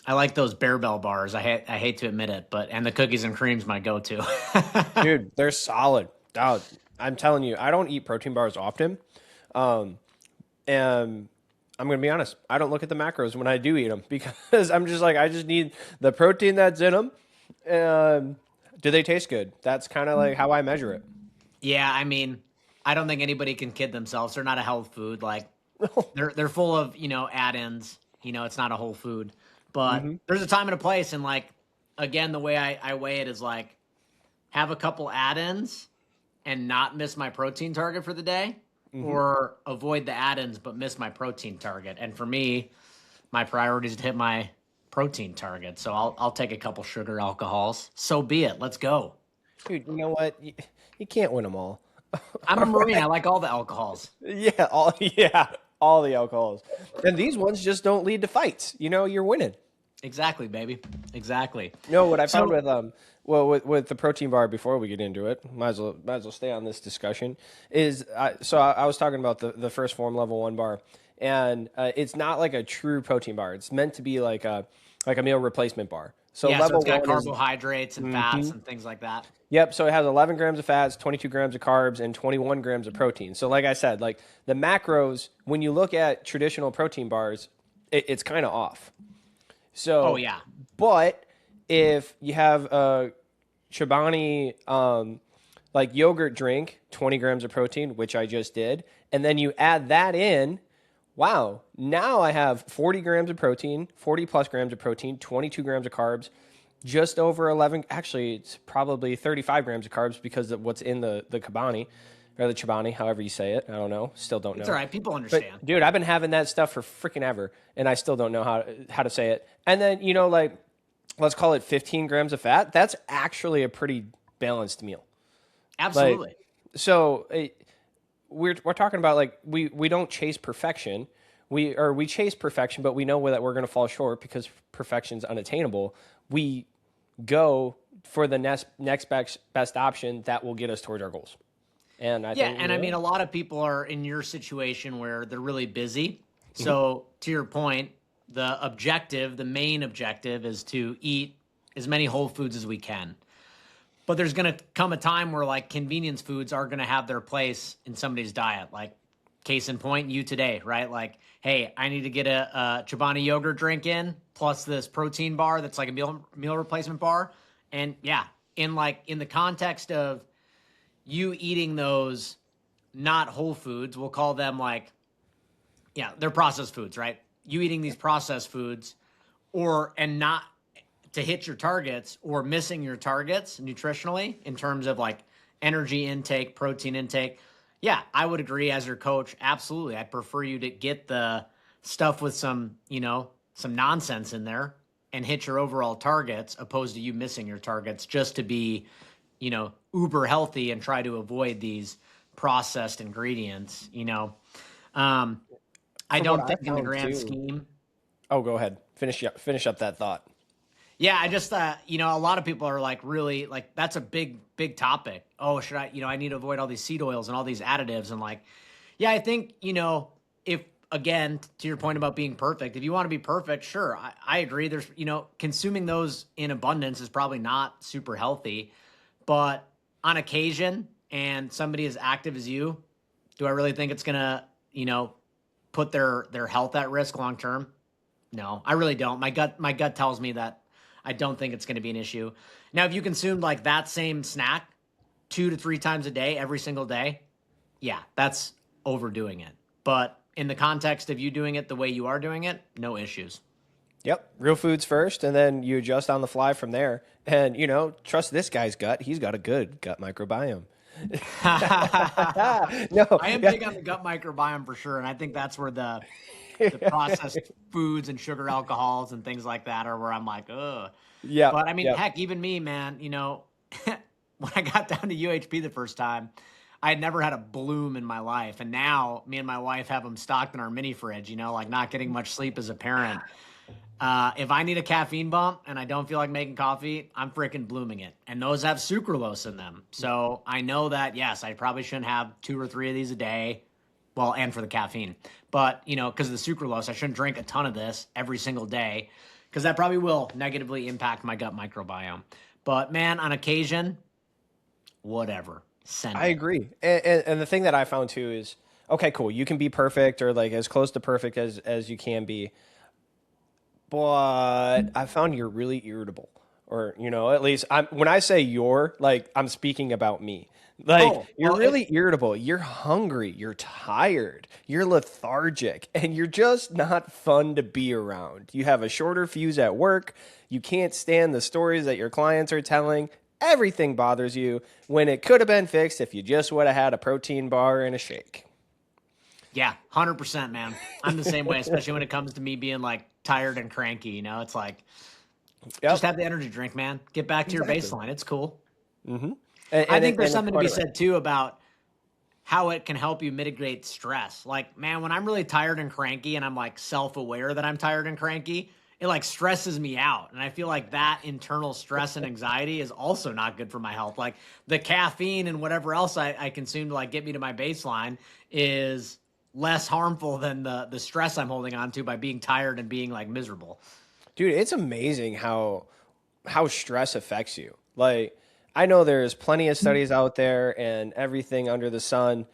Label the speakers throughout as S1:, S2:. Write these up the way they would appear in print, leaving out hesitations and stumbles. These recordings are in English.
S1: I like those Bear Bell bars. I hate to admit it, and the cookies and cream's my go-to.
S2: Dude, they're solid. Dog, I'm telling you, I don't eat protein bars often. Um, and I'm going to be honest, I don't look at the macros when I do eat them because I'm just like, I just need the protein that's in them. And do they taste good? That's kind of like how I measure it.
S1: Yeah, I mean, I don't think anybody can kid themselves. They're not a health food. Like they're full of, add-ins. It's not a whole food. But
S2: Hmm.
S1: there's a time and a place, and like again, the way I weigh it is like have a couple add-ins and not miss my protein target for the day,
S2: Hmm.
S1: or avoid the add-ins but miss my protein target. And for me, my priority is to hit my protein target. So I'll take a couple sugar alcohols. So be it. Let's go.
S2: Dude, you know what? You can't win them all.
S1: I'm a Marine. I like all the alcohols.
S2: Yeah, all the alcohols. And these ones just don't lead to fights. You're winning.
S1: Exactly, baby. Exactly.
S2: No, what I found
S1: So
S2: with with the protein bar before we get into it, might as well stay on this discussion. I was talking about the first form level 1 bar, and it's not like a true protein bar. It's meant to be like a meal replacement bar. So
S1: yeah, so
S2: level
S1: it's got
S2: one is
S1: carbohydrates and fats
S2: Mhm.
S1: and things like that.
S2: Yep. So it has 11 grams of fats, 22 grams of carbs, and 21 grams of protein. So like I said, like the macros, when you look at traditional protein bars, it's kind of off.
S1: Oh
S2: So,
S1: yeah.
S2: but if you have a Chobani like yogurt drink, 20 grams of protein, which I just did, and then you add that in, wow, now I have 40 grams of protein, 40 plus grams of protein, 22 grams of carbs, just over 11. Actually, it's probably 35 grams of carbs because of what's in the Kabani or the Chobani, however you say it. I don't know. Still don't
S1: It's all
S2: know.
S1: right. People
S2: But
S1: understand.
S2: dude, I've been having that stuff for freaking ever, and I still don't know how to say it. And then like let's call it 15 grams of fat. That's actually a pretty balanced meal. Like
S1: Absolutely.
S2: so, we're talking about like we don't chase perfection. We chase perfection, but we know that we're going to fall short because perfection's unattainable. We go for the next best option that will get us towards our goals. And I
S1: Yeah,
S2: think
S1: and I mean a lot of people are in your situation where they're really busy.
S2: Mhm.
S1: So to your point, the main objective is to eat as many whole foods as we can. But there's going to come a time where like convenience foods are going to have their place in somebody's diet. Like case in point, you today, right? Like, hey, I need to get a Chobani yogurt drink in plus this protein bar that's like a meal replacement bar. And yeah, in the context of you eating those not whole foods, we'll call them like, yeah, they're processed foods, right? You eating these processed foods and not to hit your targets or missing your targets nutritionally in terms of like energy intake, protein intake. Yeah, I would agree as your coach. Absolutely. I'd prefer you to get the stuff with some nonsense in there and hit your overall targets opposed to you missing your targets just to be, uber healthy and try to avoid these processed ingredients. Um, I
S2: From what
S1: don't
S2: I
S1: think in the
S2: found
S1: grand
S2: too.
S1: scheme.
S2: Oh, go ahead. Finish up that thought.
S1: Yeah, I just a lot of people are like really like that's a big topic. Oh, should I need to avoid all these seed oils and all these additives and like yeah, I think, if again to your point about being perfect, if you want to be perfect, sure. I agree there's, consuming those in abundance is probably not super healthy, but on occasion and somebody as active as you, do I really think it's going to, put their health at risk long term? No, I really don't. My gut tells me that I don't think it's going to be an issue. Now, if you consumed like that same snack 2 to 3 times a day, every single day, yeah, that's overdoing it. But in the context of you doing it the way you are doing it, no issues.
S2: Yep, real foods first, and then you adjust on the fly from there. And trust this guy's gut; he's got a good gut microbiome. No,
S1: I am
S2: yeah,
S1: big on the gut microbiome for sure, and I think that's where the processed foods and sugar alcohols and things like that are where I'm like, ugh. But
S2: yep,
S1: I mean,
S2: yep.
S1: heck, even me, man, when I got down to UHP the first time, I had never had a bloom in my life. And now me and my wife have them stocked in our mini fridge, like not getting much sleep as a parent. If I need a caffeine bump and I don't feel like making coffee, I'm freaking blooming it. And those have sucralose in them. So I know that, yes, I probably shouldn't have 2 or 3 of these a day. Well, and for the caffeine. But, you know, because of the sucralose, I shouldn't drink a ton of this every single day because that probably will negatively impact my gut microbiome. But man, on occasion, whatever. Send
S2: I
S1: it.
S2: agree. And the thing that I found too is, okay, cool. You can be perfect or like as close to perfect as you can be. But I found you're really irritable. Or, you know, at least when I say you're, like, I'm speaking about me. Like,
S1: Oh,
S2: you're
S1: well,
S2: really irritable. You're hungry. You're tired. You're lethargic. And you're just not fun to be around. You have a shorter fuse at work. You can't stand the stories that your clients are telling. Everything bothers you when it could have been fixed if you just would have had a protein bar and a shake.
S1: yeah, 100%, man. I'm the same way, especially when it comes to me being like tired and cranky. You know, it's like, just
S2: Yep,
S1: have the energy drink, man. Get back to your
S2: exactly.
S1: baseline. It's cool.
S2: Mm-hmm.
S1: I think there's
S2: And it's
S1: something to
S2: quite
S1: be
S2: all right.
S1: said too about how it can help you mitigate stress. Like, man, when I'm really tired and cranky and I'm like self-aware that I'm tired and cranky, it like stresses me out. And I feel like that internal stress and anxiety is also not good for my health. Like the caffeine and whatever else I consume to like get me to my baseline is less harmful than the stress I'm holding on to by being tired and being like miserable.
S2: Dude, it's amazing how stress affects you. Like, I know there's plenty of studies out there and everything under the sun.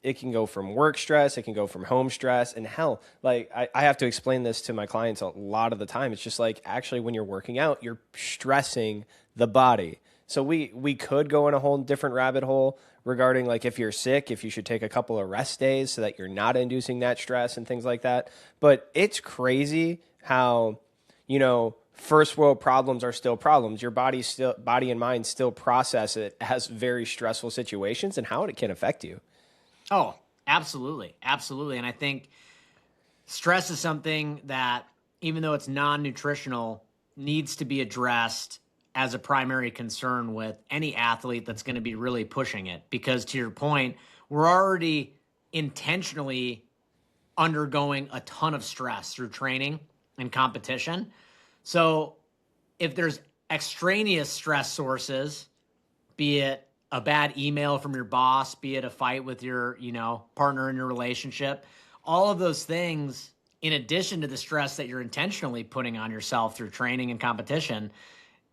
S2: It can go from work stress, it can go from home stress, and hell, like I have to explain this to my clients a lot of the time. It's just like actually when you're working out, you're stressing the body. So we could go in a whole different rabbit hole regarding like if you're sick, if you should take a couple of rest days so that you're not inducing that stress and things like that. But it's crazy how, you know, first world problems are still problems. Your body and mind still process it as very stressful situations and how it can affect you.
S1: Oh, absolutely. Absolutely. And I think stress is something that, even though it's non nutritional, needs to be addressed as a primary concern with any athlete that's going to be really pushing it. Because to your point, we're already intentionally undergoing a ton of stress through training and competition. So if there's extraneous stress sources, be it a bad email from your boss, be it a fight with your, you know, partner in your relationship, all of those things, in addition to the stress that you're intentionally putting on yourself through training and competition,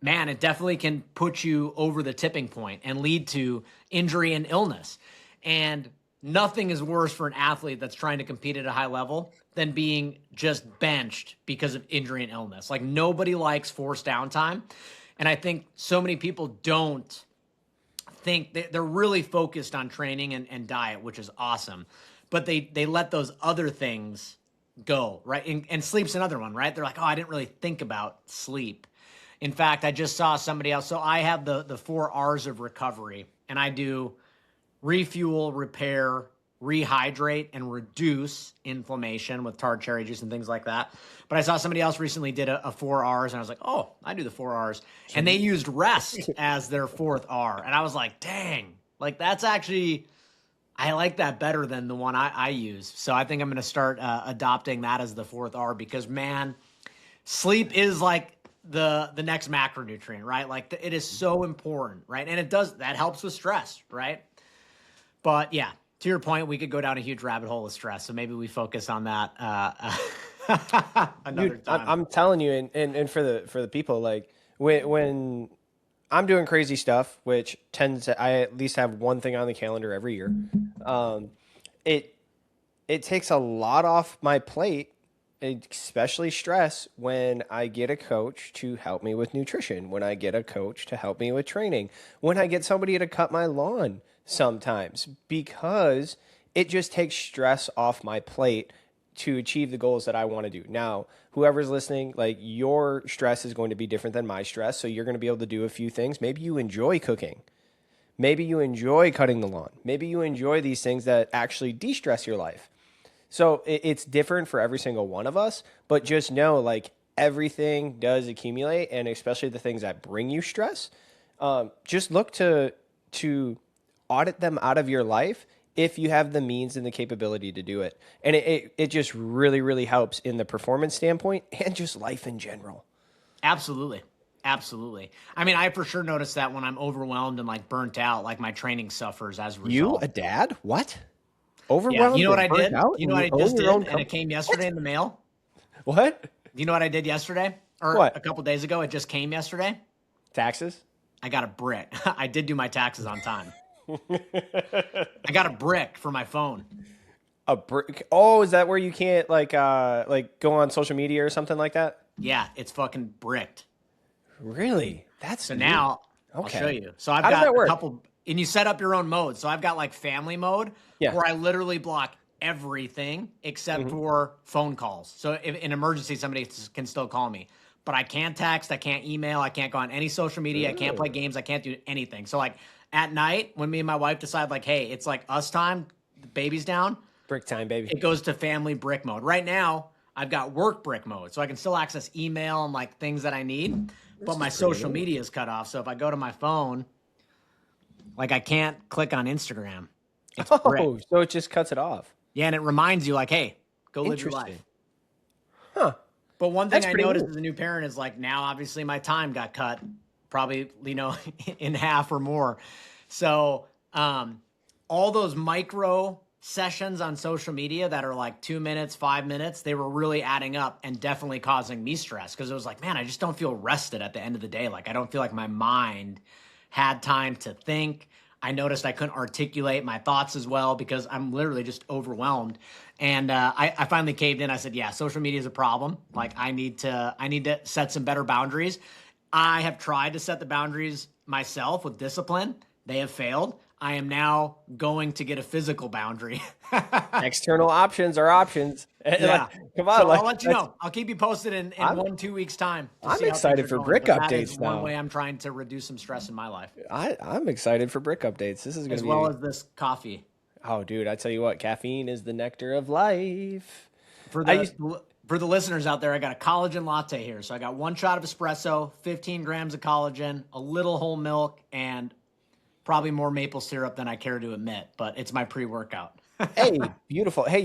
S1: man, it definitely can put you over the tipping point and lead to injury and illness. And nothing is worse for an athlete that's trying to compete at a high level than being just benched because of injury and illness. Like nobody likes forced downtime. And I think so many people don't think they're really focused on training and diet, which is awesome. But they let those other things go, right? And sleep's another one, right? They're like, oh, I didn't really think about sleep. In fact, I just saw somebody else. So I have the 4 R's of recovery, and I do refuel, repair, rehydrate, and reduce inflammation with tart cherry juice and things like that. But I saw somebody else recently did a 4 R's, and I was like, oh, I do the 4 R's. And they used rest as their fourth R. And I was like, dang, like that's actually, I like that better than the one I use. So I think I'm going to start adopting that as the fourth R because, man, sleep is like the next macronutrient, right? Like it is so important, right? And it does, that helps with stress, right? But yeah, to your point, we could go down a huge rabbit hole of stress. So maybe we focus on that another
S2: Dude,
S1: time.
S2: I'm telling you, and for the people, like when I'm doing crazy stuff, which tends to, I at least have one thing on the calendar every year. Um, it it takes a lot off my plate, especially stress, when I get a coach to help me with nutrition, when I get a coach to help me with training, when I get somebody to cut my lawn sometimes, because it just takes stress off my plate to achieve the goals that I want to do. Now, whoever's listening, like your stress is going to be different than my stress. So you're going to be able to do a few things. Maybe you enjoy cooking. Maybe you enjoy cutting the lawn. Maybe you enjoy these things that actually de stress your life. So it's different for every single one of us, but just know like everything does accumulate, and especially the things that bring you stress. Just look to audit them out of your life if you have the means and the capability to do it. And it just really, really helps in the performance standpoint and just life in general.
S1: Absolutely. Absolutely. I mean, I for sure notice that when I'm overwhelmed and like burnt out, like my training suffers as a
S2: You,
S1: result.
S2: a dad? What?
S1: Yeah. You
S2: Overwhelmed
S1: know what
S2: and
S1: I
S2: burnt
S1: did?
S2: out,
S1: You know
S2: and
S1: what
S2: you
S1: I
S2: own
S1: just
S2: your
S1: did?
S2: own
S1: And it
S2: company.
S1: came yesterday in the mail.
S2: What?
S1: You know what I did yesterday? Or a
S2: What?
S1: couple days ago? It just came yesterday.
S2: Taxes?
S1: I got a brick. I did do my taxes on time. I got a brick for my phone.
S2: A brick? Oh, is that where you can't like go on social media or something like that?
S1: Yeah, it's fucking bricked.
S2: Really? That's
S1: So
S2: neat.
S1: now I'll show
S2: Okay.
S1: you. So I've
S2: How does
S1: got
S2: that
S1: a
S2: work?
S1: couple, and you set up your own mode. So I've got like family mode
S2: Yeah.
S1: where I literally block everything except
S2: Hmm.
S1: for phone calls. So if in emergency, somebody can still call me, but I can't text, I can't email, I can't go on any social media, I can't play games, I can't do anything. So like at night when me and my wife decide like, hey, it's like us time, the baby's down,
S2: Brick time, baby.
S1: it goes to family brick mode. Right now, I've got work brick mode, so I can still access email and like things that I need, but
S2: This is
S1: my
S2: pretty
S1: social
S2: neat.
S1: media is cut off. So if I go to my phone, like I can't click on Instagram. It's
S2: Oh,
S1: brick.
S2: so it just cuts it off.
S1: Yeah, and it reminds you like, hey, go live your
S2: Interesting.
S1: life.
S2: Huh.
S1: But one thing
S2: That's
S1: I
S2: pretty
S1: noticed
S2: neat.
S1: as a new parent is like now obviously my time got cut probably, in half or more. So all those micro sessions on social media that are like 2 minutes, 5 minutes, they were really adding up and definitely causing me stress because it was like, man, I just don't feel rested at the end of the day. Like I don't feel like my mind had time to think. I noticed I couldn't articulate my thoughts as well because I'm literally just overwhelmed. And I finally caved in. I said, yeah, social media is a problem. Like I need to set some better boundaries. I have tried to set the boundaries myself with discipline. They have failed. I am now going to get a physical boundary.
S2: External options are options. And like,
S1: Yeah.
S2: come
S1: So
S2: on,
S1: I'll
S2: like
S1: let you
S2: that's.
S1: know. I'll keep you posted in
S2: I'm
S1: 1-2 weeks time to
S2: I'm
S1: see how things
S2: excited
S1: are
S2: for
S1: going.
S2: brick
S1: But that is
S2: updates
S1: one
S2: now.
S1: way I'm trying to reduce some stress in my life,
S2: I'm excited for brick updates. This is gonna
S1: as well
S2: be.
S1: as this coffee.
S2: Oh, dude, I tell you what, caffeine is the nectar of life.
S1: For
S2: I
S1: the
S2: used.
S1: for the listeners out there, I got a collagen latte here. So I got one shot of espresso, 15 grams of collagen, a little whole milk, and probably more maple syrup than I care to admit. But it's my pre-workout.
S2: Hey, beautiful. Hey,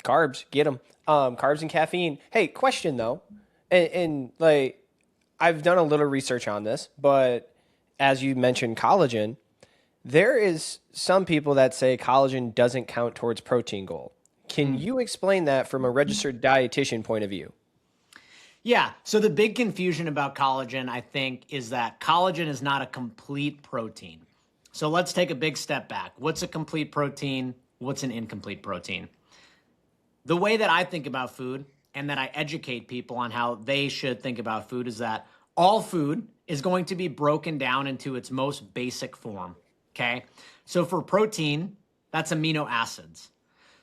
S2: carbs, get them. Carbs and caffeine. Hey, question though, and like I've done a little research on this, but as you mentioned, collagen, there is some people that say collagen doesn't count towards protein goal. Can you explain that from a registered dietitian point of view?
S1: Yeah. So the big confusion about collagen, I think, is that collagen is not a complete protein. So let's take a big step back. What's a complete protein? What's an incomplete protein? The way that I think about food and that I educate people on how they should think about food is that all food is going to be broken down into its most basic form. Okay. So for protein, that's amino acids.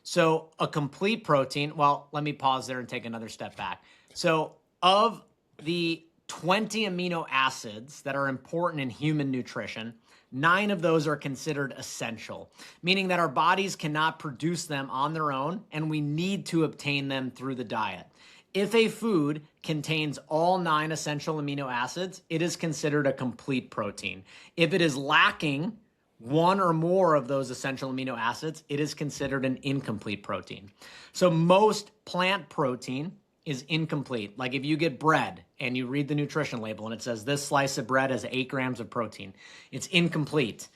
S1: So a complete protein, well, let me pause there and take another step back. So of the 20 amino acids that are important in human nutrition, 9 of those are considered essential, meaning that our bodies cannot produce them on their own and we need to obtain them through the diet. If a food contains all 9 essential amino acids, it is considered a complete protein. If it is lacking one or more of those essential amino acids, it is considered an incomplete protein. So most plant protein is incomplete. Like if you get bread and you read the nutrition label and it says this slice of bread has 8 grams of protein, it's incomplete.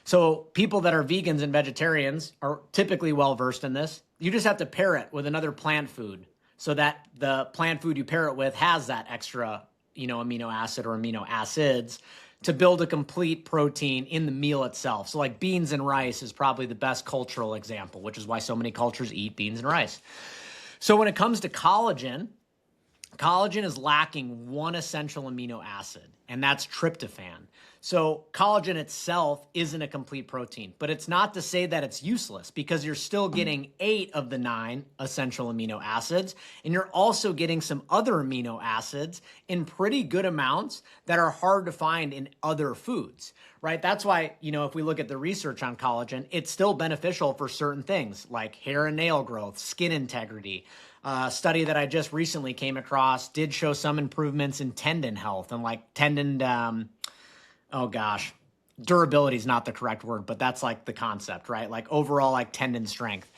S1: So people that are vegans and vegetarians are typically well versed in this. You just have to pair it with another plant food so that the plant food you pair it with has that extra, amino acid or amino acids to build a complete protein in the meal itself. So like beans and rice is probably the best cultural example, which is why so many cultures eat beans and rice. So when it comes to collagen, collagen is lacking one essential amino acid, and that's tryptophan. So collagen itself isn't a complete protein, but it's not to say that it's useless because you're still getting 8 of the 9 essential amino acids, and you're also getting some other amino acids in pretty good amounts that are hard to find in other foods, right? That's why, if we look at the research on collagen, it's still beneficial for certain things like hair and nail growth, skin integrity. A study that I just recently came across did show some improvements in tendon health and like tendon, durability is not the correct word, but that's like the concept, right? Like overall, like tendon strength.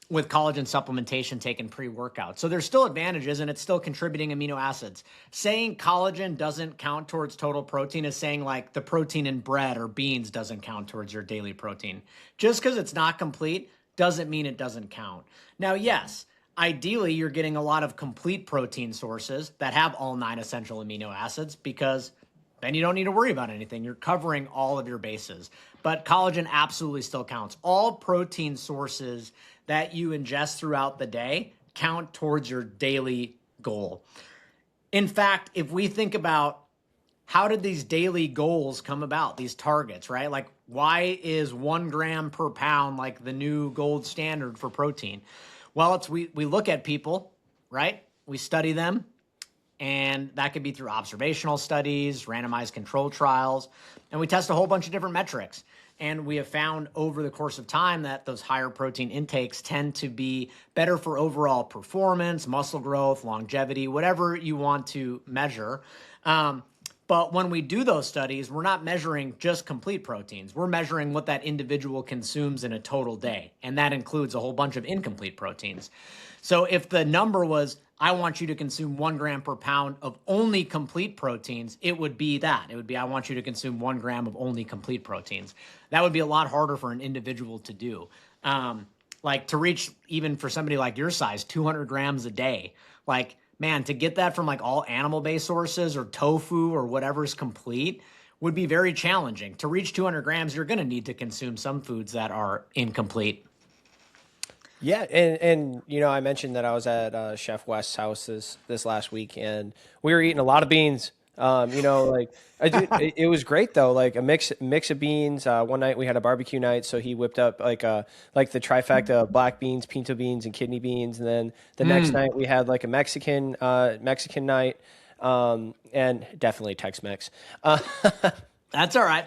S1: with collagen supplementation taken pre-workout. So there's still advantages and it's still contributing amino acids. Saying collagen doesn't count towards total protein is saying like the protein in bread or beans doesn't count towards your daily protein. Just because it's not complete doesn't mean it doesn't count. Now, yes, ideally you're getting a lot of complete protein sources that have all 9 essential amino acids because then you don't need to worry about anything. You're covering all of your bases. But collagen absolutely still counts. All protein sources that you ingest throughout the day count towards your daily goal. In fact, if we think about how did these daily goals come about, these targets, right? Like, why is 1 gram per pound like the new gold standard for protein? Well, we look at people, right? We study them. And that could be through observational studies, randomized control trials, and we test a whole bunch of different metrics. And we have found over the course of time that those higher protein intakes tend to be better for overall performance, muscle growth, longevity, whatever you want to measure. But when we do those studies, we're not measuring just complete proteins. We're measuring what that individual consumes in a total day. And that includes a whole bunch of incomplete proteins. So if the number was, I want you to consume 1 gram per pound of only complete proteins, it would be that. It would be, I want you to consume 1 gram of only complete proteins. That would be a lot harder for an individual to do. Like to reach, even for somebody like your size, 200 grams a day. Like, man, to get that from like all animal-based sources or tofu or whatever's complete would be very challenging. To reach 200 grams, you're going to need to consume some foods that are incomplete.
S2: Yeah, and you know, I mentioned that I was at Chef West's house this last week, and we were eating a lot of beans. You know, like it was great though. Like a mix of beans. One night we had a barbecue night, so he whipped up like the trifecta of black beans, pinto beans, and kidney beans. And then the next night we had like a Mexican night, and definitely Tex-Mex.
S1: That's all right.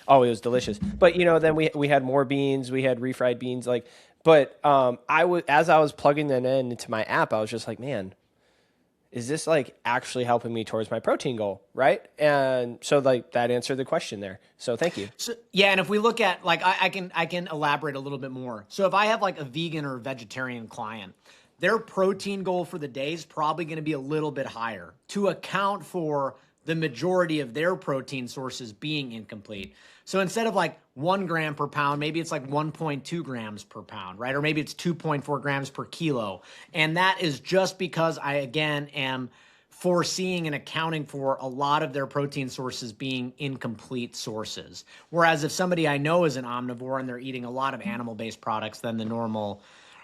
S2: Oh, it was delicious. But you know, then we had more beans. We had refried beans, like. But as I was plugging that into my app, I was just like, man, is this like actually helping me towards my protein goal, right? And so like that answered the question there. So thank you.
S1: So, yeah, and if we look at like I can elaborate a little bit more. So if I have like a vegan or vegetarian client, their protein goal for the day is probably going to be a little bit higher to account for the majority of their protein sources being incomplete. So instead of like 1 gram per pound, maybe it's like 1.2 grams per pound, right? Or maybe it's 2.4 grams per kilo. And that is just because I, again, am foreseeing and accounting for a lot of their protein sources being incomplete sources. Whereas if somebody I know is an omnivore and they're eating a lot of animal-based products, then the normal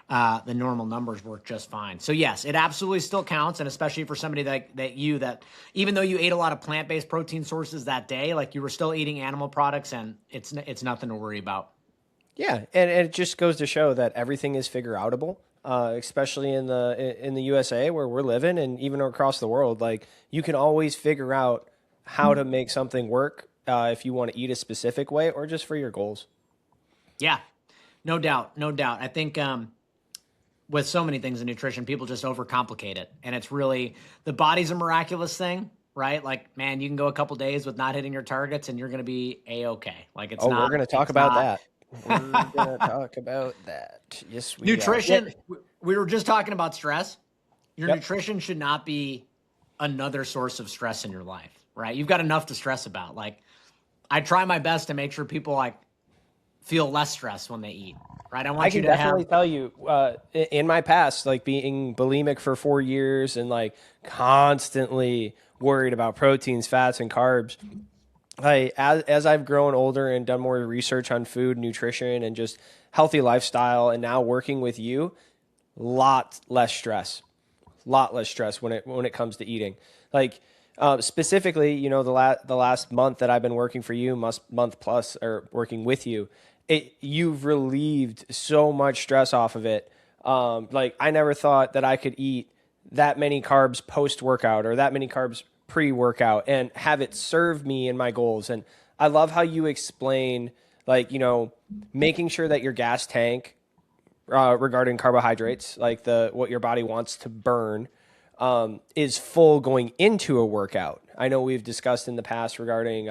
S1: numbers work just fine. So yes, it absolutely still counts. And especially for somebody that even though you ate a lot of plant-based protein sources that day, like you were still eating animal products, and it's nothing to worry about.
S2: Yeah. And it just goes to show that everything is figure outable, especially in the USA where we're living, and even across the world. Like you can always figure out how to make something work, if you want to eat a specific way or just for your goals.
S1: Yeah, no doubt. I think, with so many things in nutrition, people just overcomplicate it. And it's really, the body's a miraculous thing, right? Like, man, you can go a couple days with not hitting your targets and you're going to be A-okay. Like it's not.
S2: We're going to talk about that. We're going to talk about that. Yes, we
S1: Nutrition,
S2: are.
S1: we were just talking about stress. Your nutrition should not be another source of stress in your life, right? You've got enough to stress about. Like, I try my best to make sure people like feel less stress when they eat. Right.
S2: I can definitely tell you, in my past, like being bulimic for 4 years and like constantly worried about proteins, fats, and carbs. As I've grown older and done more research on food, nutrition, and just healthy lifestyle, and now working with you, lot less stress when it comes to eating. Like specifically, you know, the last month that I've been working for you, month plus, or working with you. You've relieved so much stress off of it. Like I never thought that I could eat that many carbs post-workout or that many carbs pre-workout and have it serve me in my goals. And I love how you explain, like, you know, making sure that your gas tank, regarding carbohydrates, like what your body wants to burn, is full going into a workout. I know we've discussed in the past regarding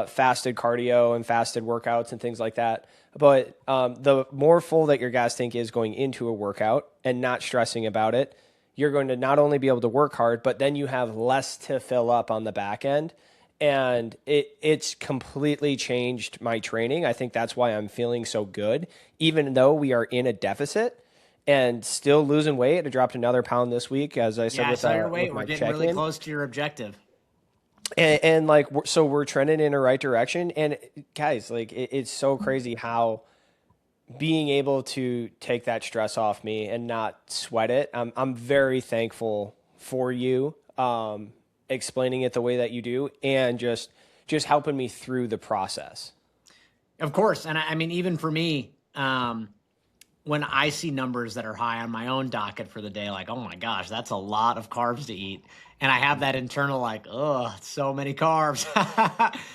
S2: fasted cardio and fasted workouts and things like that. But the more full that your gas tank is going into a workout and not stressing about it, you're going to not only be able to work hard, but then you have less to fill up on the back end. And it's completely changed my training. I think that's why I'm feeling so good, even though we are in a deficit and still losing weight. I dropped another pound this week, as I said,
S1: Yeah, I
S2: with,
S1: saw your
S2: with
S1: weight.
S2: my
S1: We're getting really
S2: check-in.
S1: close to your objective.
S2: And like, so we're trending in the right direction. And guys, like, it's so crazy how being able to take that stress off me and not sweat it. I'm very thankful for you explaining it the way that you do, and just helping me through the process.
S1: Of course. And I mean, even for me, when I see numbers that are high on my own docket for the day, like, oh my gosh, that's a lot of carbs to eat. And I have that internal, like, oh, so many carbs.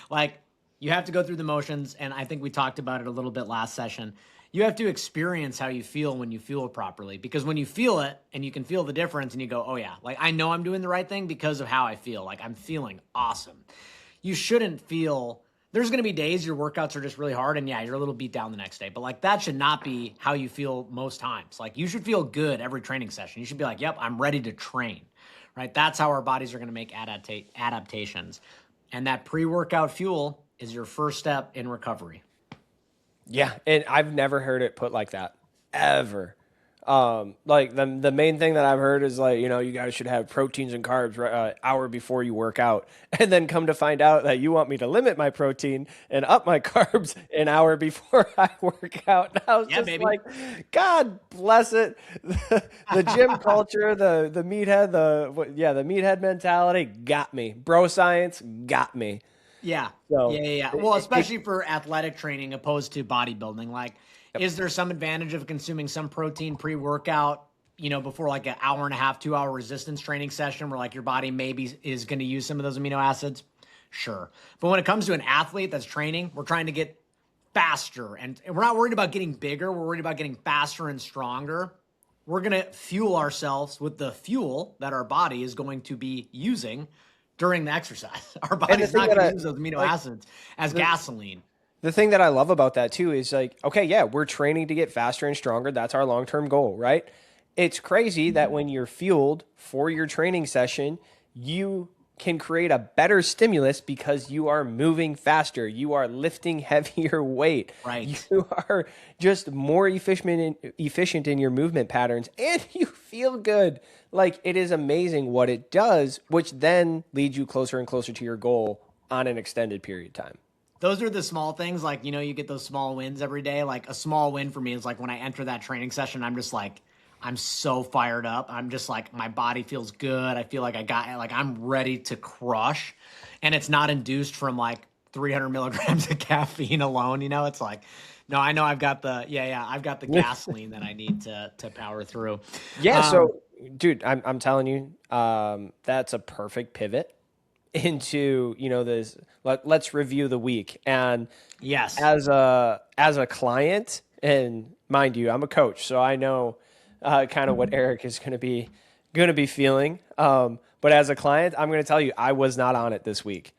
S1: Like, you have to go through the motions. And I think we talked about it a little bit last session. You have to experience how you feel when you fuel properly, because when you feel it and you can feel the difference and you go, oh yeah, like I know I'm doing the right thing because of how I feel. Like I'm feeling awesome. You shouldn't feel, there's going to be days your workouts are just really hard and yeah, you're a little beat down the next day, but like that should not be how you feel most times. Like you should feel good every training session. You should be like, yep, I'm ready to train, right? That's how our bodies are going to make adaptations. And that pre-workout fuel is your first step in recovery.
S2: Yeah, and I've never heard it put like that ever. Like the main thing that I've heard is like, you guys should have proteins and carbs hour before you work out, and then come to find out that you want me to limit my protein and up my carbs an hour before I work out. And I was just
S1: baby.
S2: like, God bless it, the gym culture, the meathead, the meathead mentality got me. Bro science got me.
S1: Yeah.
S2: So,
S1: Yeah. Well, especially for athletic training opposed to bodybuilding. Like, is there some advantage of consuming some protein pre-workout, before like an hour and a half, 2 hour resistance training session where like your body maybe is going to use some of those amino acids? Sure. But when it comes to an athlete that's training, we're trying to get faster, and we're not worried about getting bigger. We're worried about getting faster and stronger. We're going to fuel ourselves with the fuel that our body is going to be using during the exercise. Our body's not going to use those amino acids as gasoline.
S2: The thing that I love about that too is like, okay, yeah, we're training to get faster and stronger. That's our long-term goal, right? It's crazy that when you're fueled for your training session, you can create a better stimulus because you are moving faster. You are lifting heavier weight.
S1: Right.
S2: You are just more efficient in your movement patterns, and you feel good. Like, it is amazing what it does, which then leads you closer and closer to your goal on an extended period of time.
S1: Those are the small things. Like, you get those small wins every day. Like a small win for me is like when I enter that training session, I'm just like, I'm so fired up. I'm just like, my body feels good. I feel like I'm ready to crush. And it's not induced from like 300 milligrams of caffeine alone. It's like, no, I know I've got I've got the gasoline that I need to power through.
S2: Yeah. So dude, I'm telling you, that's a perfect pivot into, this, let's review the week. And
S1: yes,
S2: as a client, and mind you, I'm a coach, so I know kind of what Eric is going to be feeling. But as a client, I'm going to tell you, I was not on it this week.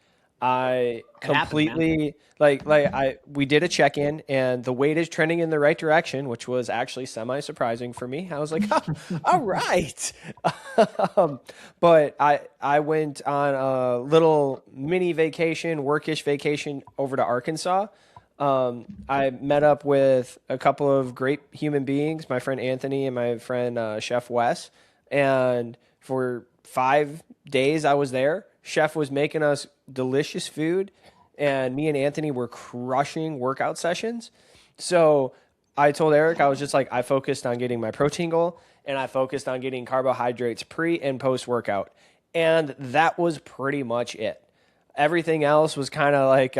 S2: I completely we did a check-in, and the weight is trending in the right direction, which was actually semi-surprising for me. I was like, oh, all right. But I went on a little mini vacation, workish vacation over to Arkansas. I met up with a couple of great human beings, my friend Anthony and my friend Chef Wes. And for 5 days I was there. Chef was making us delicious food, and me and Anthony were crushing workout sessions. So I told Eric, I was just like, I focused on getting my protein goal, and I focused on getting carbohydrates pre and post workout. And that was pretty much it. Everything else was kind of like,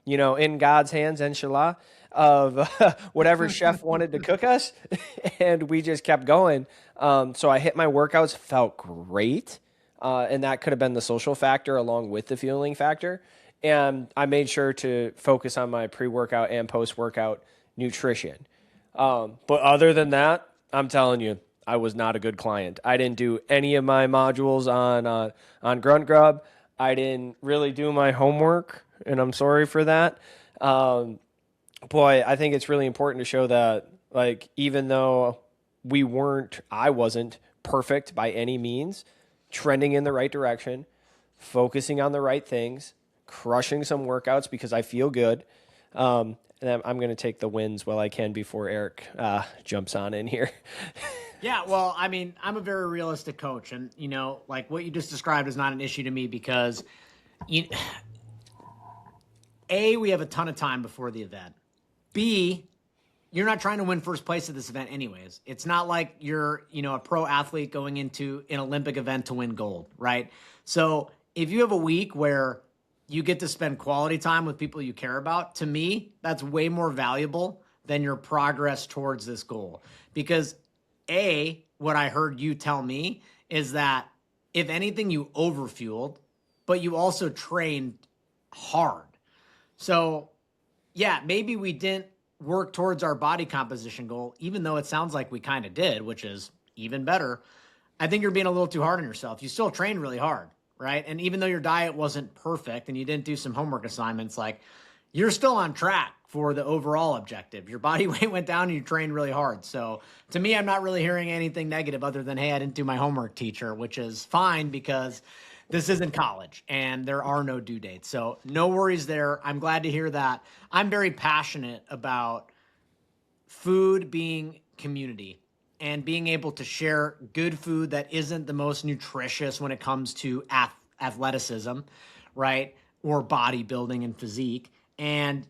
S2: in God's hands, inshallah, of whatever chef wanted to cook us. And we just kept going. So I hit my workouts, felt great. And that could have been the social factor along with the fueling factor. And I made sure to focus on my pre-workout and post-workout nutrition. But other than that, I'm telling you, I was not a good client. I didn't do any of my modules on Grunt Grub. I didn't really do my homework, and I'm sorry for that. boy, I think it's really important to show that, like, even though I wasn't perfect by any means, trending in the right direction, focusing on the right things, crushing some workouts because I feel good. And I'm going to take the wins while I can before Eric jumps on in here.
S1: Yeah, well, I mean, I'm a very realistic coach, and like what you just described is not an issue to me because, you, A, we have a ton of time before the event. B, you're not trying to win first place at this event anyways. It's not like you're, a pro athlete going into an Olympic event to win gold, right? So if you have a week where you get to spend quality time with people you care about, to me, that's way more valuable than your progress towards this goal. Because A, what I heard you tell me is that if anything, you overfueled, but you also trained hard. So yeah, maybe we didn't work towards our body composition goal, even though it sounds like we kind of did, which is even better. I think you're being a little too hard on yourself. You still trained really hard, right? And even though your diet wasn't perfect and you didn't do some homework assignments, like you're still on track for the overall objective. Your body weight went down and you trained really hard. So to me, I'm not really hearing anything negative other than, hey, I didn't do my homework, teacher, which is fine because this isn't college and there are no due dates. So no worries there. I'm glad to hear that. I'm very passionate about food being community and being able to share good food that isn't the most nutritious when it comes to athleticism, right? Or bodybuilding and physique. And,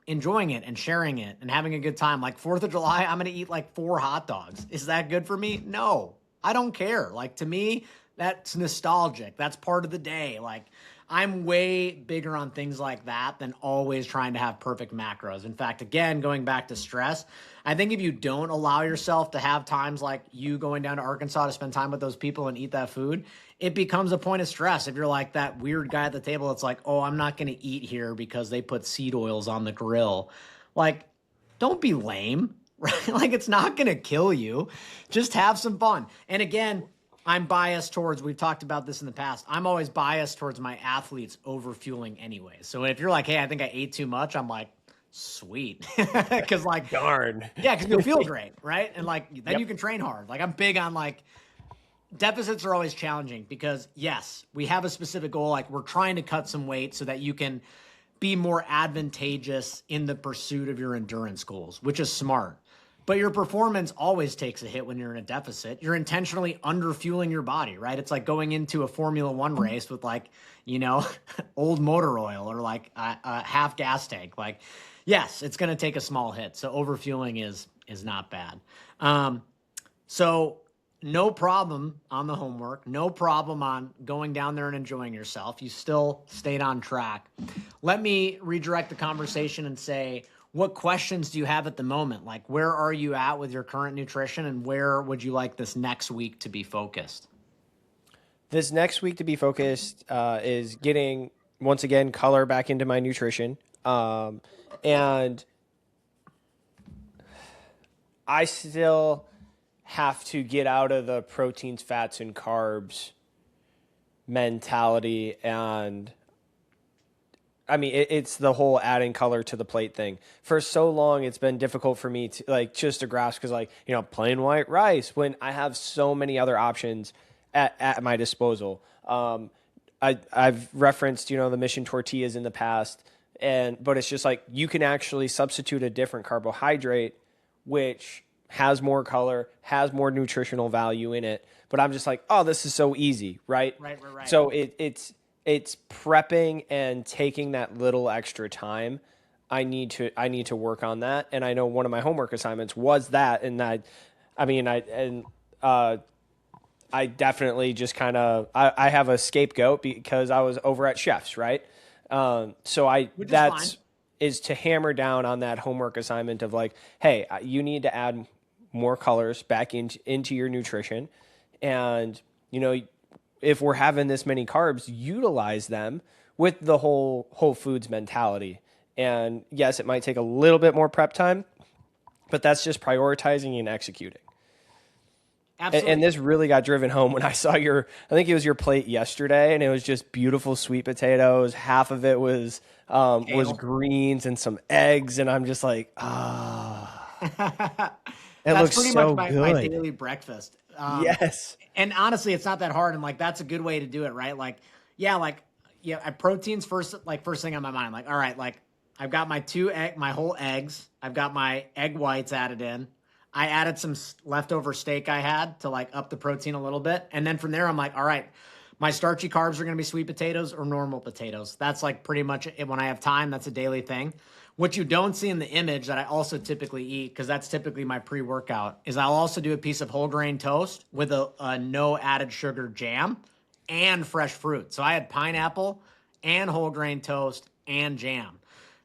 S1: enjoying it and sharing it and having a good time. Like 4th of July, I'm going to eat like 4 hot dogs. Is that good for me? No, I don't care. Like to me, that's nostalgic. That's part of the day. Like I'm way bigger on things like that than always trying to have perfect macros. In fact, again, going back to stress, I think if you don't allow yourself to have times like you going down to Arkansas to spend time with those people and eat that food, it becomes a point of stress. If you're like that weird guy at the table, it's like, oh, I'm not going to eat here because they put seed oils on the grill. Like, don't be lame, right? Like it's not going to kill you. Just have some fun. And again, I'm biased towards, we've talked about this in the past, I'm always biased towards my athletes overfueling anyway. So if you're like, hey, I think I ate too much, I'm like, sweet. Because like,
S2: darn.
S1: Yeah, because you'll feel great, right? And like, then
S2: Yep.
S1: you can train hard. Like I'm big on like, deficits are always challenging because yes, we have a specific goal. Like we're trying to cut some weight so that you can be more advantageous in the pursuit of your endurance goals, which is smart. But your performance always takes a hit when you're in a deficit. You're intentionally underfueling your body, right? It's like going into a Formula One race with like, old motor oil or like a half gas tank. Like, yes, it's going to take a small hit. So overfueling is not bad. So no problem on the homework, no problem on going down there and enjoying yourself. You still stayed on track. Let me redirect the conversation and say, what questions do you have at the moment? Like, where are you at with your current nutrition and where would you like this next week to be focused?
S2: This next week to be focused is getting, once again, color back into my nutrition. And I still have to get out of the proteins, fats, and carbs mentality. And I mean, it's the whole adding color to the plate thing. For so long, it's been difficult for me to like just to grasp because like, plain white rice when I have so many other options at my disposal. I've referenced, the mission tortillas in the past, but it's just like you can actually substitute a different carbohydrate, which has more color, has more nutritional value in it. But I'm just like, oh, this is so easy, right?
S1: Right.
S2: So it's prepping and taking that little extra time. I need to work on that. And I know one of my homework assignments was that. And I definitely just kind of, I have a scapegoat because I was over at Chef's, right? Is to hammer down on that homework assignment of like, hey, you need to add more colors back into your nutrition. And, if we're having this many carbs, utilize them with the whole foods mentality. And yes, it might take a little bit more prep time, but that's just prioritizing and executing.
S1: Absolutely.
S2: And this really got driven home when I saw I think it was your plate yesterday, and it was just beautiful sweet potatoes. Half of it was
S1: Kale.
S2: greens and some eggs, and I'm just like, it
S1: That's
S2: looks
S1: pretty much
S2: so
S1: my
S2: good.
S1: daily breakfast.
S2: Yes.
S1: And honestly, it's not that hard. And like, that's a good way to do it, right? I proteins first thing on my mind. Like, all right, like I've got my whole eggs. I've got my egg whites added in. I added some leftover steak I had to like up the protein a little bit. And then from there, I'm like, all right, my starchy carbs are going to be sweet potatoes or normal potatoes. That's like pretty much it. When I have time, that's a daily thing. What you don't see in the image that I also typically eat, because that's typically my pre-workout, is I'll also do a piece of whole grain toast with a no added sugar jam and fresh fruit. So I had pineapple and whole grain toast and jam.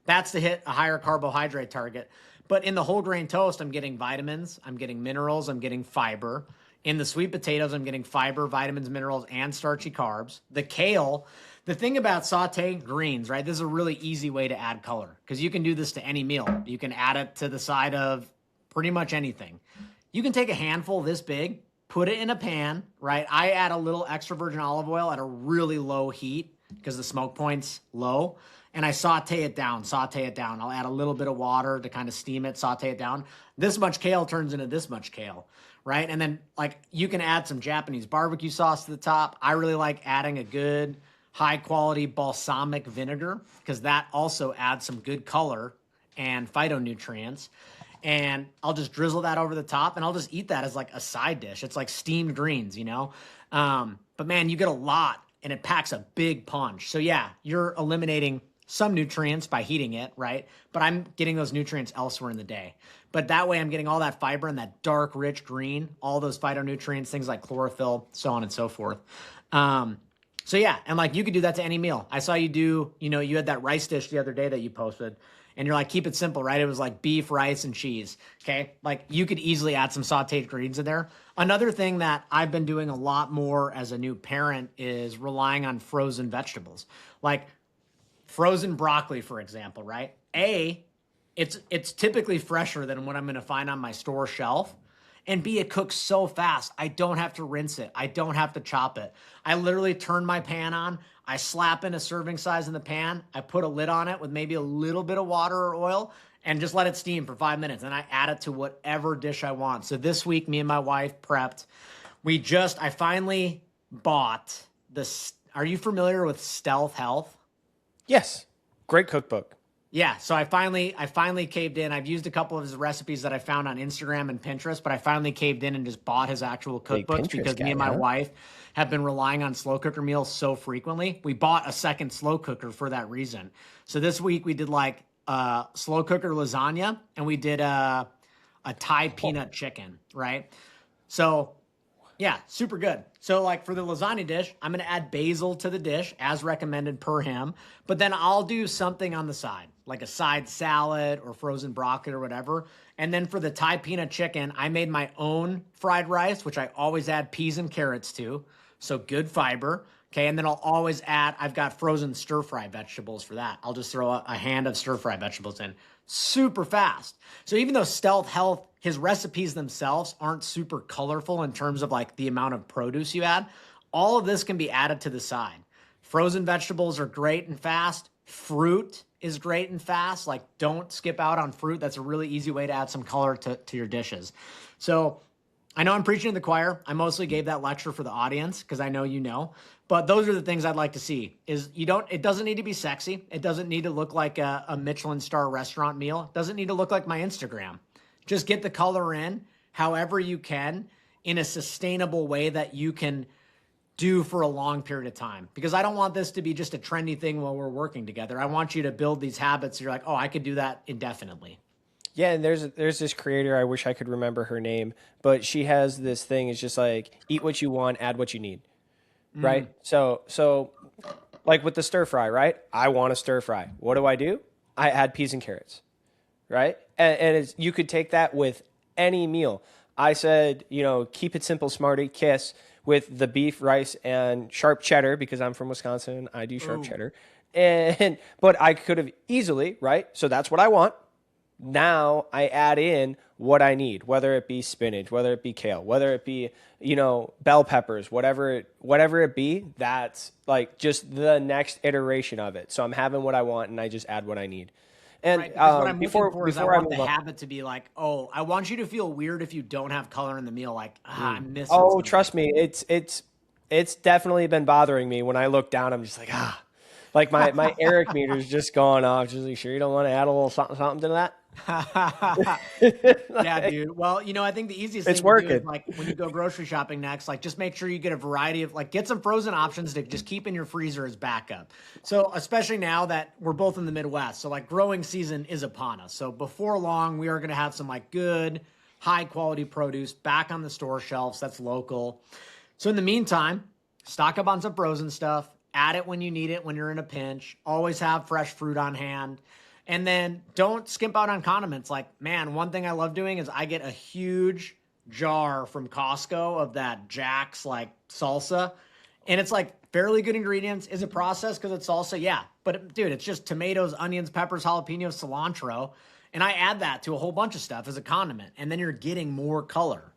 S1: That's to hit a higher carbohydrate target. But in the whole grain toast, I'm getting vitamins, I'm getting minerals, I'm getting fiber. In the sweet potatoes, I'm getting fiber, vitamins, minerals, and starchy carbs. The kale, the thing about sauteing greens, right? This is a really easy way to add color because you can do this to any meal. You can add it to the side of pretty much anything. You can take a handful this big, put it in a pan, right? I add a little extra virgin olive oil at a really low heat because the smoke point's low. And I saute it down. I'll add a little bit of water to kind of steam it, saute it down. This much kale turns into this much kale, right? And then like you can add some Japanese barbecue sauce to the top. I really like adding a good high quality balsamic vinegar because that also adds some good color and phytonutrients. And I'll just drizzle that over the top and I'll just eat that as like a side dish. It's like steamed greens, you know? But man, you get a lot and it packs a big punch. So yeah, you're eliminating some nutrients by heating it, right? But I'm getting those nutrients elsewhere in the day. But that way I'm getting all that fiber and that dark, rich green, all those phytonutrients, things like chlorophyll, so on and so forth. So yeah, and like you could do that to any meal. I saw you do, you had that rice dish the other day that you posted and you're like, keep it simple, right? It was like beef, rice, and cheese. Okay. Like you could easily add some sauteed greens in there. Another thing that I've been doing a lot more as a new parent is relying on frozen vegetables. Like frozen broccoli, for example, right? It's typically fresher than what I'm going to find on my store shelf. And B, it cooks so fast. I don't have to rinse it. I don't have to chop it. I literally turn my pan on. I slap in a serving size in the pan. I put a lid on it with maybe a little bit of water or oil and just let it steam for 5 minutes. And I add it to whatever dish I want. So this week, me and my wife prepped. I finally bought this. Are you familiar with Stealth Health?
S2: Yes. Great cookbook.
S1: Yeah, so I finally caved in. I've used a couple of his recipes that I found on Instagram and Pinterest, but I finally caved in and just bought his actual cookbooks because me and my wife have been relying on slow cooker meals so frequently. We bought a second slow cooker for that reason. So this week we did like slow cooker lasagna and we did a Thai peanut chicken, right? So yeah, super good. So like for the lasagna dish, I'm going to add basil to the dish as recommended per him, but then I'll do something on the side, like a side salad or frozen broccoli or whatever. And then for the Thai peanut chicken, I made my own fried rice, which I always add peas and carrots to. So good fiber. Okay. And then I'll always I've got frozen stir fry vegetables for that. I'll just throw a hand of stir fry vegetables in super fast. So even though Stealth Health, his recipes themselves aren't super colorful in terms of like the amount of produce you add, all of this can be added to the side. Frozen vegetables are great and fast. Fruit is great and fast. Like don't skip out on fruit. That's a really easy way to add some color to your dishes. So I know I'm preaching to the choir. I mostly gave that lecture for the audience because I know you know. But those are the things I'd like to see. It doesn't need to be sexy. It doesn't need to look like a Michelin star restaurant meal. It doesn't need to look like my Instagram. Just get the color in however you can in a sustainable way that you can do for a long period of time. Because I don't want this to be just a trendy thing while we're working together. I want you to build these habits. So you're like, oh, I could do that indefinitely.
S2: Yeah, and there's this creator, I wish I could remember her name, but she has this thing, it's just like eat what you want, add what you need. Right? So like with the stir fry, right? I want a stir fry. What do? I add peas and carrots. Right? And you could take that with any meal. I said, keep it simple, Smarty, kiss with the beef, rice, and sharp cheddar because I'm from Wisconsin. I do sharp cheddar. But I could have easily, right? So that's what I want. now I add in what I need, whether it be spinach, whether it be kale, whether it be, bell peppers, whatever it be, that's like just the next iteration of it. So I'm having what I want and I just add what I need. And
S1: Right, because what I'm looking for is I
S2: before I
S1: want the
S2: move on.
S1: habit to be like, oh, I want you to feel weird if you don't have color in the meal, like, I'm missing
S2: Oh,
S1: something.
S2: trust me, it's definitely been bothering me. When I look down, I'm just like, like my Eric meter's just going off. Just like, sure you don't want to add a little something something to that?
S1: Yeah,
S2: Like,
S1: dude. Well, I think the easiest
S2: it's
S1: thing to do is
S2: working.
S1: like when you go grocery shopping next, like just make sure you get a variety of get some frozen options to just keep in your freezer as backup. So, especially now that we're both in the Midwest, so like growing season is upon us. So, before long, we are going to have some like good, high quality produce back on the store shelves that's local. So, in the meantime, stock up on some frozen stuff, add it when you need it, when you're in a pinch, always have fresh fruit on hand. And then don't skimp out on condiments. Like, man, one thing I love doing is I get a huge jar from Costco of that Jack's like salsa. And it's like fairly good ingredients. Is it processed because it's salsa? Yeah. But dude, it's just tomatoes, onions, peppers, jalapenos, cilantro. And I add that to a whole bunch of stuff as a condiment. And then you're getting more color.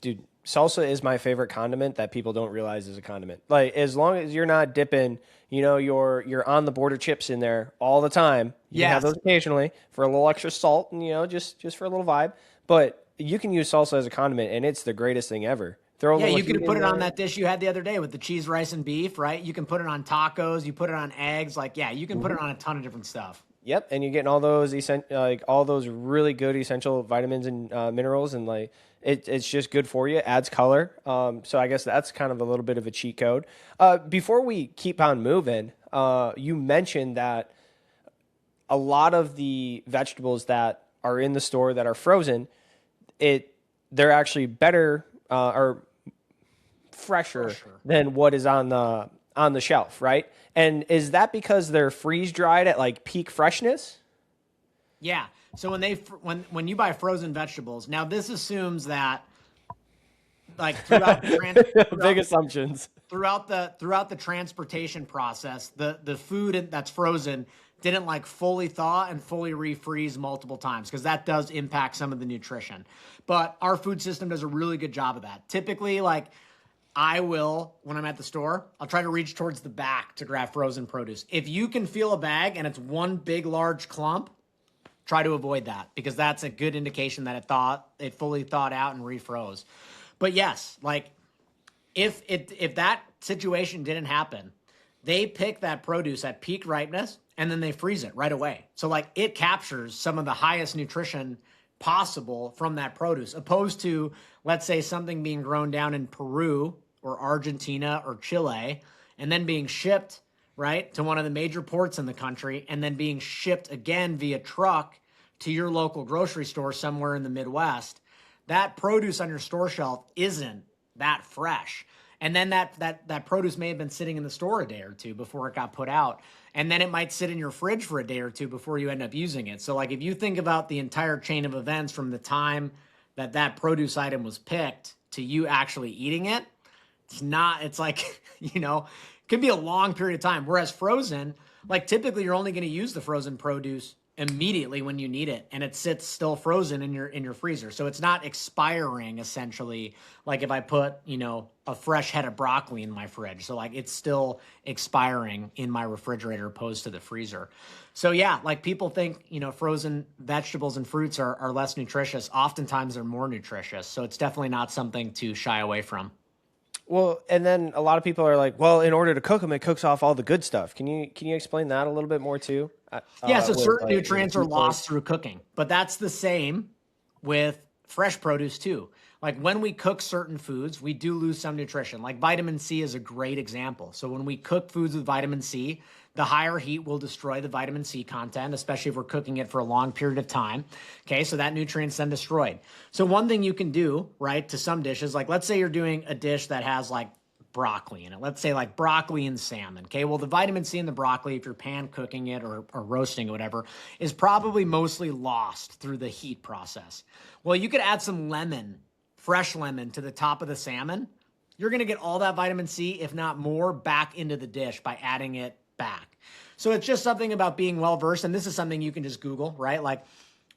S2: Dude, salsa is my favorite condiment that people don't realize is a condiment. Like, as long as you're not dipping, your on the border chips in there all the time. You can have
S1: Yes.
S2: those occasionally for a little extra salt and just for a little vibe. But you can use salsa as a condiment, and it's the greatest thing ever. Throw a
S1: Yeah,
S2: little
S1: you
S2: heat
S1: could
S2: in
S1: put it on
S2: there.
S1: that dish you had the other day with the cheese, rice, and beef, right? You can put it on tacos. You put it on eggs. Like, yeah, you can put it on a ton of different stuff.
S2: Yep, and you're getting all those all those really good essential vitamins and minerals, and like it's just good for you. Adds color. So I guess that's kind of a little bit of a cheat code. Before we keep on moving, you mentioned that a lot of the vegetables that are in the store that are frozen, they're actually better or fresher
S1: Sure.
S2: than what is on the shelf, right? And is that because they're freeze dried at like peak freshness?
S1: Yeah. So when you buy frozen vegetables, now this assumes that like
S2: Big assumptions.
S1: throughout the transportation process, the food that's frozen didn't like fully thaw and fully refreeze multiple times because that does impact some of the nutrition. But our food system does a really good job of that. Typically, like I will, when I'm at the store, I'll try to reach towards the back to grab frozen produce. If you can feel a bag and it's one big, large clump, try to avoid that because that's a good indication that it fully thawed out and refroze. But yes, like if that situation didn't happen, they pick that produce at peak ripeness and then they freeze it right away. So like it captures some of the highest nutrition possible from that produce, opposed to, let's say, something being grown down in Peru or Argentina or Chile and then being shipped, right, to one of the major ports in the country and then being shipped again via truck to your local grocery store somewhere in the Midwest. That produce on your store shelf isn't that fresh. And then that produce may have been sitting in the store a day or two before it got put out. And then it might sit in your fridge for a day or two before you end up using it. So like if you think about the entire chain of events from the time that produce item was picked to you actually eating it, it's like, it could be a long period of time. Whereas frozen, like typically you're only going to use the frozen produce immediately when you need it, and it sits still frozen in your freezer. So it's not expiring essentially like if I put, a fresh head of broccoli in my fridge. So like it's still expiring in my refrigerator opposed to the freezer. So yeah, like people think, frozen vegetables and fruits are less nutritious. Oftentimes they're more nutritious. So it's definitely not something to shy away from.
S2: Well, and then a lot of people are like, well, in order to cook them, it cooks off all the good stuff. Can you explain that a little bit more too?
S1: Yeah, so
S2: With
S1: certain
S2: like
S1: nutrients are
S2: key
S1: lost
S2: points?
S1: through cooking, but that's the same with fresh produce too. Like when we cook certain foods, we do lose some nutrition. Like vitamin C is a great example. So when we cook foods with vitamin C, the higher heat will destroy the vitamin C content, especially if we're cooking it for a long period of time. Okay, so that nutrient's then destroyed. So one thing you can do, right, to some dishes, like let's say you're doing a dish that has like broccoli in it. Let's say like broccoli and salmon. Okay. Well, the vitamin C in the broccoli, if you're pan cooking it or roasting or whatever, is probably mostly lost through the heat process. Well, you could add some lemon, fresh lemon to the top of the salmon. You're going to get all that vitamin C, if not more, back into the dish by adding it back. So it's just something about being well versed, and this is something you can just Google, right? Like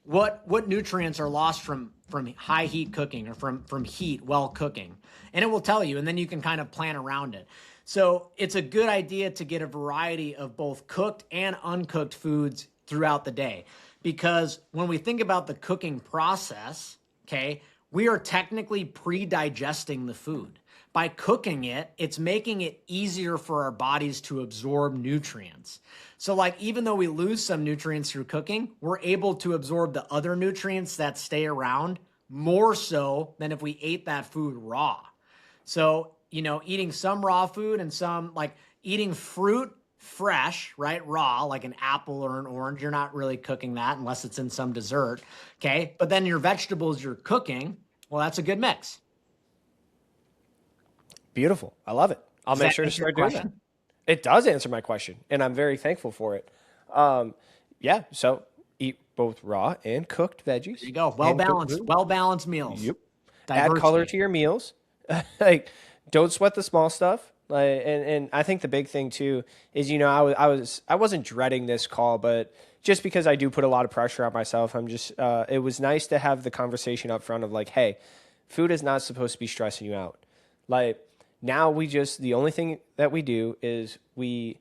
S1: what nutrients are lost from high heat cooking or from heat while cooking, and it will tell you, and then you can kind of plan around it. So it's a good idea to get a variety of both cooked and uncooked foods throughout the day, because when we think about the cooking process, okay, we are technically pre-digesting the food. By cooking it, it's making it easier for our bodies to absorb nutrients. So like, even though we lose some nutrients through cooking, we're able to absorb the other nutrients that stay around more so than if we ate that food raw. So, eating some raw food and some, like eating fruit fresh, right? Raw, like an apple or an orange, you're not really cooking that unless it's in some dessert. Okay. But then your vegetables you're cooking, well, that's a good mix.
S2: Beautiful. I love it. I'll
S1: Does
S2: make
S1: that
S2: sure to
S1: answer your
S2: start doing that.
S1: question?
S2: It does answer my question, and I'm very thankful for it. Yeah, so eat both raw and cooked veggies.
S1: There you go.
S2: And cooked food.
S1: Well balanced meals.
S2: Yep. Add color to your meals. Like, don't sweat the small stuff. Like, and I think the big thing too is, I wasn't dreading this call, but just because I do put a lot of pressure on myself, I'm just it was nice to have the conversation up front of like, hey, food is not supposed to be stressing you out. Like, now the only thing that we do is we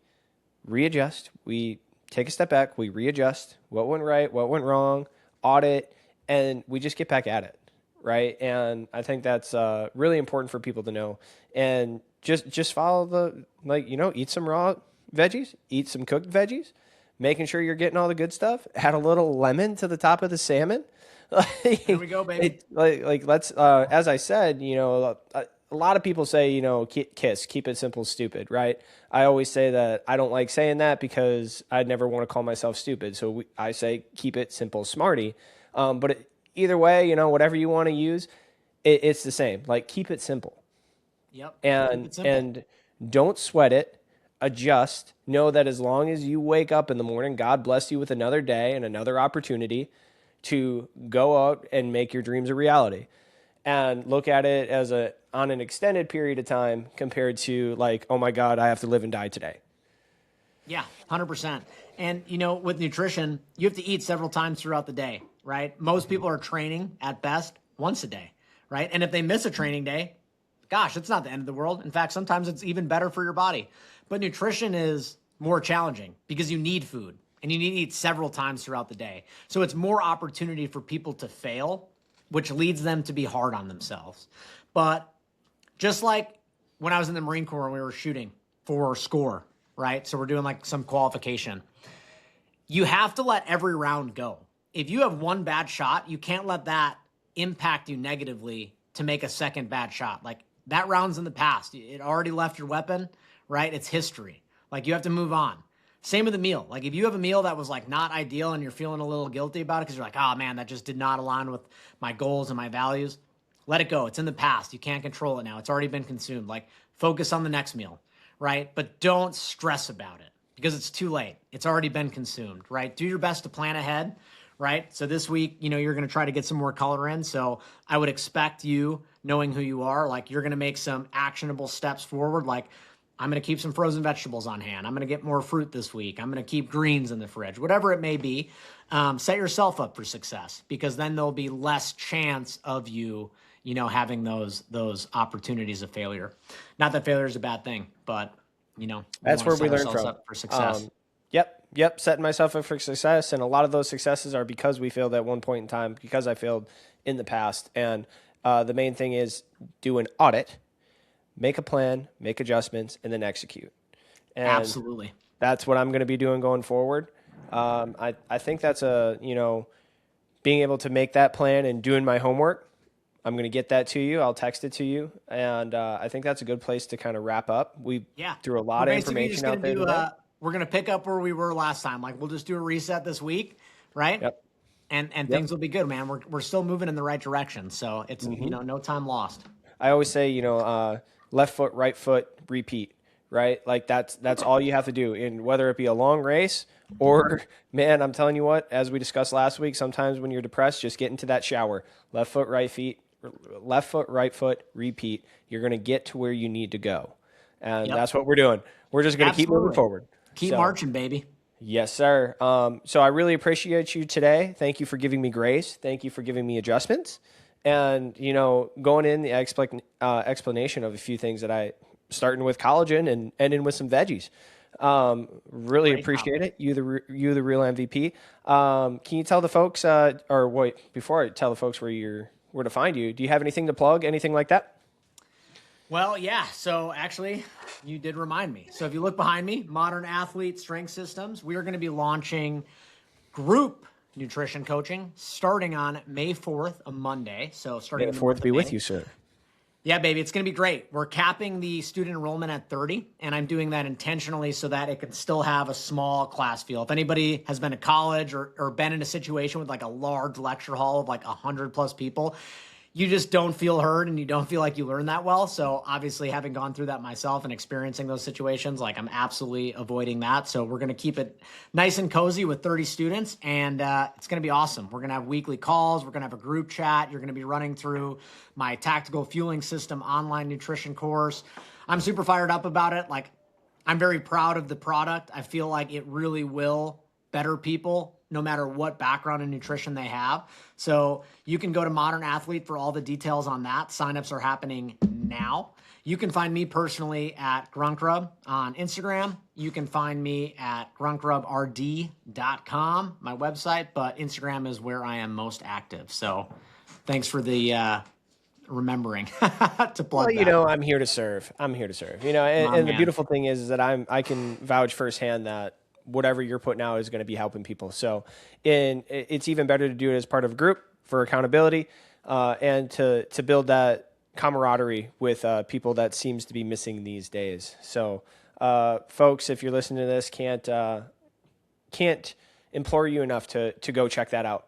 S2: readjust, we take a step back, we readjust what went right, what went wrong, audit, and we just get back at it. Right. And I think that's really important for people to know. And just follow eat some raw veggies, eat some cooked veggies, making sure you're getting all the good stuff. Add a little lemon to the top of the salmon.
S1: There we go, baby.
S2: Let's, as I said, a lot of people say, keep it simple, stupid, right? I always say that I don't like saying that because I never want to call myself stupid. So I say, keep it simple, smarty. Either way, whatever you want to use, it's the same. Like, keep it simple.
S1: Yep.
S2: And don't sweat it. Adjust. Know that as long as you wake up in the morning, God bless you with another day and another opportunity to go out and make your dreams a reality. And look at it as on an extended period of time compared to like, oh my God, I have to live and die today.
S1: Yeah, 100%. And, with nutrition, you have to eat several times throughout the day, right? Most people are training at best once a day, right? And if they miss a training day, gosh, it's not the end of the world. In fact, sometimes it's even better for your body. But nutrition is more challenging because you need food and you need to eat several times throughout the day. So it's more opportunity for people to fail, which leads them to be hard on themselves. But just like when I was in the Marine Corps and we were shooting for score, right? So we're doing like some qualification. You have to let every round go. If you have one bad shot, you can't let that impact you negatively to make a second bad shot. Like, that round's in the past. It already left your weapon, right? It's history. Like, you have to move on. Same with a meal. Like, if you have a meal that was like not ideal and you're feeling a little guilty about it because you're like, oh man, that just did not align with my goals and my values, let it go. It's in the past. You can't control it now. It's already been consumed. Like, focus on the next meal, right? But don't stress about it because it's too late. It's already been consumed, right? Do your best to plan ahead, right? So this week, you're going to try to get some more color in. So I would expect you, knowing who you are, like, you're going to make some actionable steps forward. Like, I'm going to keep some frozen vegetables on hand. I'm going to get more fruit this week. I'm going to keep greens in the fridge, whatever it may be. Set yourself up for success, because then there'll be less chance of you, having those opportunities of failure. Not that failure is a bad thing, but,
S2: that's where we learn from.
S1: Up for success.
S2: Yep. Setting myself up for success. And a lot of those successes are because we failed at one point in time, because I failed in the past. And the main thing is do an audit, make a plan, make adjustments, and then execute. And
S1: absolutely.
S2: That's what I'm going to be doing going forward. I think that's being able to make that plan and doing my homework. I'm going to get that to you. I'll text it to you. And I think that's a good place to kind of wrap up. We threw a lot of information out there today.
S1: We're going to pick up where we were last time. Like, we'll just do a reset this week, right?
S2: Yep.
S1: And things will be good, man. We're still moving in the right direction. So it's, no time lost.
S2: I always say, left foot, right foot, repeat, right? Like, that's all you have to do. And whether it be a long race or, man, I'm telling you what, as we discussed last week, sometimes when you're depressed, just get into that shower. Left foot, right foot, repeat. You're going to get to where you need to go. And that's what we're doing. We're just going to keep moving forward.
S1: Keep
S2: So,
S1: marching, baby.
S2: yes, sir. So I really appreciate you today. Thank you for giving me grace. Thank you for giving me adjustments. And, going in the explanation of a few things that starting with collagen and ending with some veggies. Really
S1: Great
S2: appreciate
S1: topic.
S2: it. You the real MVP. Can you tell the folks, or wait, before I tell the folks where to find you, do you have anything to plug, anything like that?
S1: Well, yeah. So actually, you did remind me. So if you look behind me, Modern Athlete Strength Systems, we are going to be launching group nutrition coaching starting on May 4th, a Monday. So
S2: May
S1: starting
S2: the
S1: in the
S2: fourth
S1: month
S2: be
S1: of
S2: with
S1: May.
S2: you, sir.
S1: Yeah, baby, it's going to be great. We're capping the student enrollment at 30, and I'm doing that intentionally so that it can still have a small class feel. If anybody has been to college or been in a situation with like a large lecture hall of like 100 plus people, you just don't feel heard and you don't feel like you learn that well. So obviously having gone through that myself and experiencing those situations, like I'm absolutely avoiding that. So we're going to keep it nice and cozy with 30 students, and it's going to be awesome. We're going to have weekly calls. We're going to have a group chat. You're going to be running through my tactical fueling system online nutrition course. I'm super fired up about it. Like, I'm very proud of the product. I feel like it really will better people no matter what background in nutrition they have. So you can go to Modern Athlete for all the details on that. Signups are happening now. You can find me personally at Grunkrub on Instagram. You can find me at grunkrubrd.com, my website, but Instagram is where I am most active. So thanks for the remembering to
S2: Well,
S1: plug that.
S2: I'm here to serve. I'm here to serve.
S1: My
S2: And the
S1: man.
S2: beautiful thing is that I can vouch firsthand that whatever you're putting out is going to be helping people. So, it's even better to do it as part of a group for accountability, and to build that camaraderie with people that seems to be missing these days. So, folks, if you're listening to this, can't implore you enough to go check that out.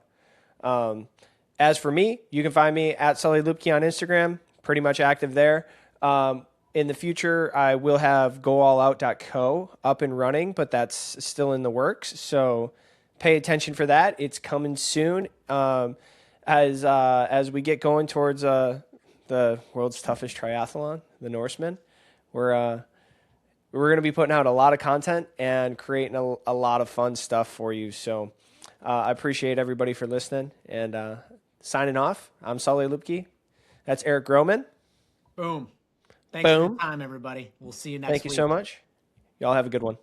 S2: As for me, you can find me at Sully Lupke on Instagram, pretty much active there. In the future, I will have goallout.co up and running, but that's still in the works. So pay attention for that. It's coming soon. As we get going towards the world's toughest triathlon, the Norseman, we're going to be putting out a lot of content and creating a lot of fun stuff for you. So I appreciate everybody for listening, and signing off. I'm Sully Lupke. That's Eric Groman.
S1: Boom. Thanks for your
S2: Boom.
S1: time, everybody. We'll see you next
S2: Thank you
S1: week.
S2: so much. Y'all have a good one.